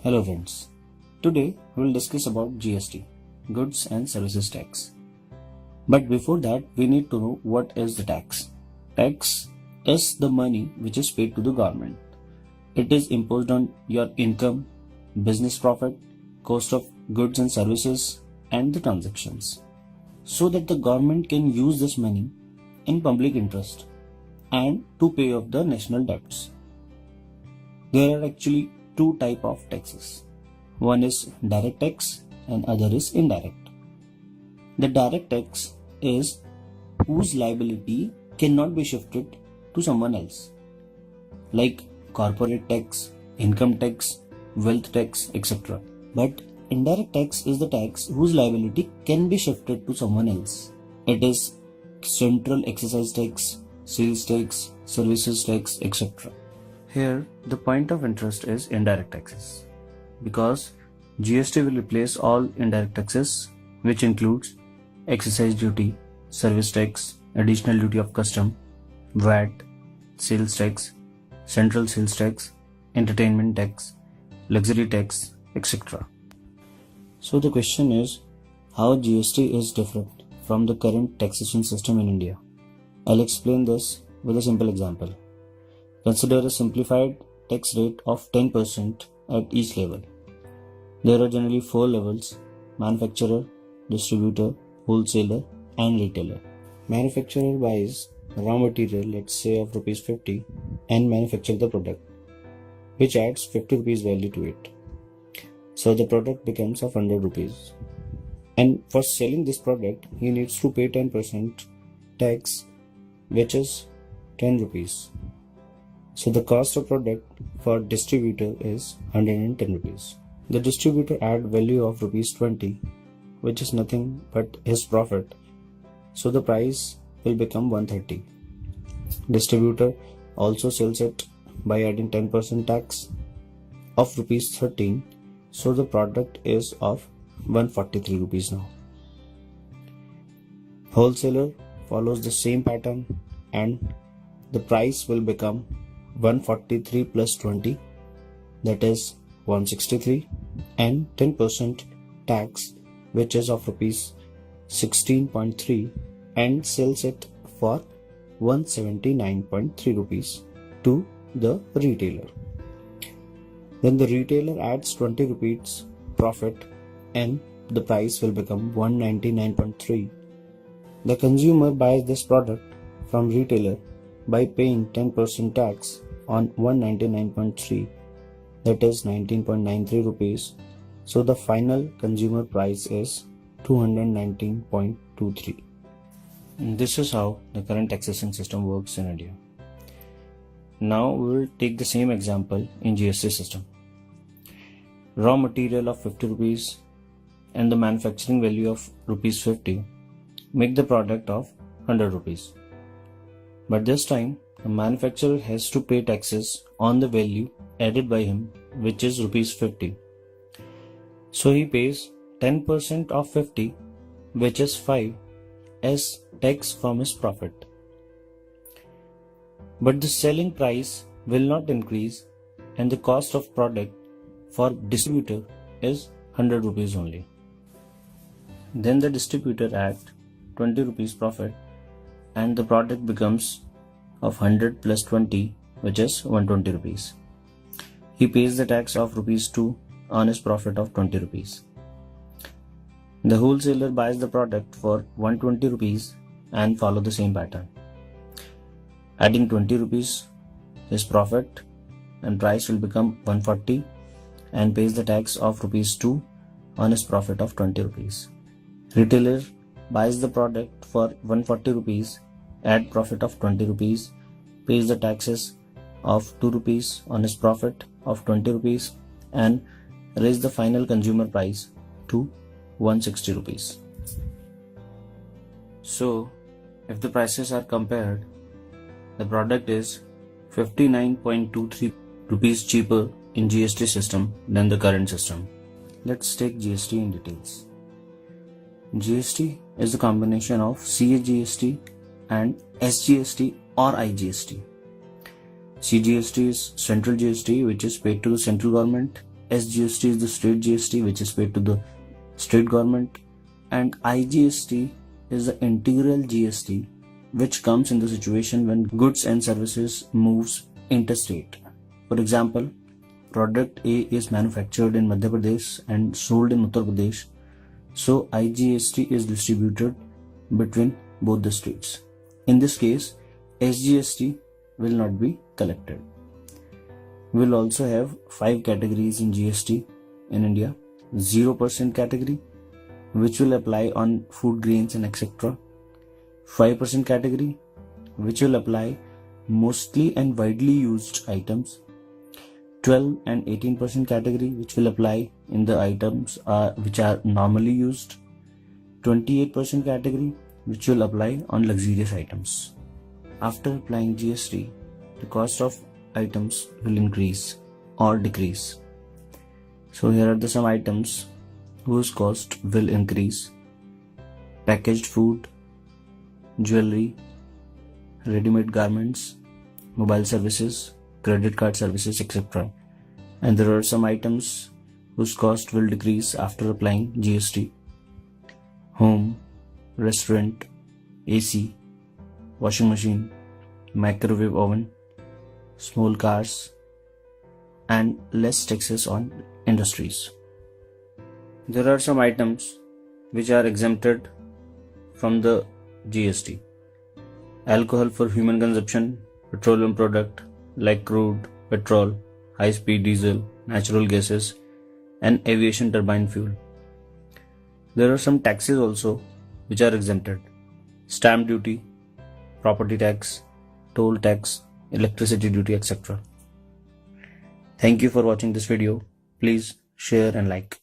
Hello friends. Today we will discuss about GST, Goods and Services Tax. But before that we need to know what is the tax. Tax is the money which is paid to the government. It is imposed on your income, business profit, cost of goods and services and the transactions. So that the government can use this money in public interest and to pay off the national debts. There are actually two types of taxes. One is direct tax and other is indirect. The direct tax is whose liability cannot be shifted to someone else, like corporate tax, income tax, wealth tax, etc. But indirect tax is the tax whose liability can be shifted to someone else. It is central excise tax, sales tax, services tax, etc. Here, the point of interest is indirect taxes, because GST will replace all indirect taxes, which includes excise duty, service tax, additional duty of custom, VAT, sales tax, central sales tax, entertainment tax, luxury tax, etc. So the question is, how GST is different from the current taxation system in India? I'll explain this with a simple example. Consider a simplified tax rate of 10% at each level. There are generally 4 levels: manufacturer, distributor, wholesaler and retailer. Manufacturer buys raw material, let's say of rupees 50, and manufacture the product, which adds 50 rupees value to it. So the product becomes of 100 rupees. And for selling this product, he needs to pay 10% tax, which is 10 rupees. So the cost of product for distributor is 110 rupees. The distributor add value of rupees 20, which is nothing but his profit. So the price will become 130. Distributor also sells it by adding 10% tax of rupees 13. So the product is of 143 rupees now. Wholesaler follows the same pattern and the price will become 143 plus 20, that is 163, and 10% tax, which is of rupees 16.3, and sells it for 179.3 rupees to the retailer. Then the retailer adds 20 rupees profit and the price will become 199.3. The consumer buys this product from retailer by paying 10% tax on 199.3, that is 19.93 rupees. So the final consumer price is 219.23. This is how the current taxation system works in India. Now we will take the same example in GST system. Raw material of 50 rupees and the manufacturing value of rupees 50 make the product of 100 rupees. But this time, the manufacturer has to pay taxes on the value added by him, which is rupees 50. So he pays 10% of 50, which is 5, as tax from his profit. But the selling price will not increase and the cost of product for distributor is 100 rupees only. Then the distributor adds 20 rupees profit and the product becomes of 100 plus 20, which is 120 rupees. He pays the tax of rupees 2 on his profit of 20 rupees. The wholesaler buys the product for 120 rupees and follow the same pattern, adding 20 rupees his profit, and price will become 140 and pays the tax of rupees 2 on his profit of 20 rupees. Retailer buys the product for 140 rupees, add profit of 20 rupees, pays the taxes of 2 rupees on his profit of 20 rupees and raise the final consumer price to 160 rupees. So, if the prices are compared, the product is 59.23 rupees cheaper in GST system than the current system. Let's take GST in details. GST is the combination of CGST and SGST or IGST. CGST is central GST, which is paid to the central government, SGST is the state GST which is paid to the state government, and IGST is the integral GST which comes in the situation when goods and services moves interstate. For example, product A is manufactured in Madhya Pradesh and sold in Uttar Pradesh, so IGST is distributed between both the states. In this case, SGST will not be collected. We will also have 5 categories in GST in India. 0% category, which will apply on food grains and etc. 5% category, which will apply mostly and widely used items. 12 and 18% category, which will apply in the items which are normally used. 28% category, which will apply on luxurious items. After applying GST, the cost of items will increase or decrease. So here are some items whose cost will increase: packaged food, jewelry, ready-made garments, mobile services, credit card services, etc. And there are some items whose cost will decrease after applying GST: home, restaurant, AC, washing machine, microwave oven, small cars, and less taxes on industries. There are some items which are exempted from the GST: alcohol for human consumption, petroleum product like crude, petrol, high-speed diesel, natural gases, and aviation turbine fuel. There are some taxes also which are exempted: stamp duty, property tax, toll tax, electricity duty, etc. Thank you for watching this video. Please share and like.